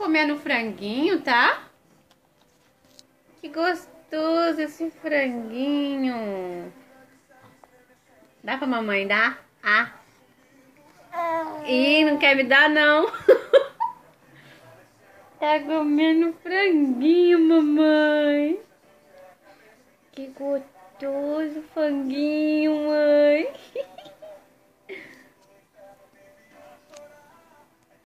comendo franguinho, tá? Que gostoso esse franguinho. Dá pra mamãe dar? Ah. Ih, não quer me dar, não. Tá comendo franguinho, mamãe. Que gostoso franguinho, mãe.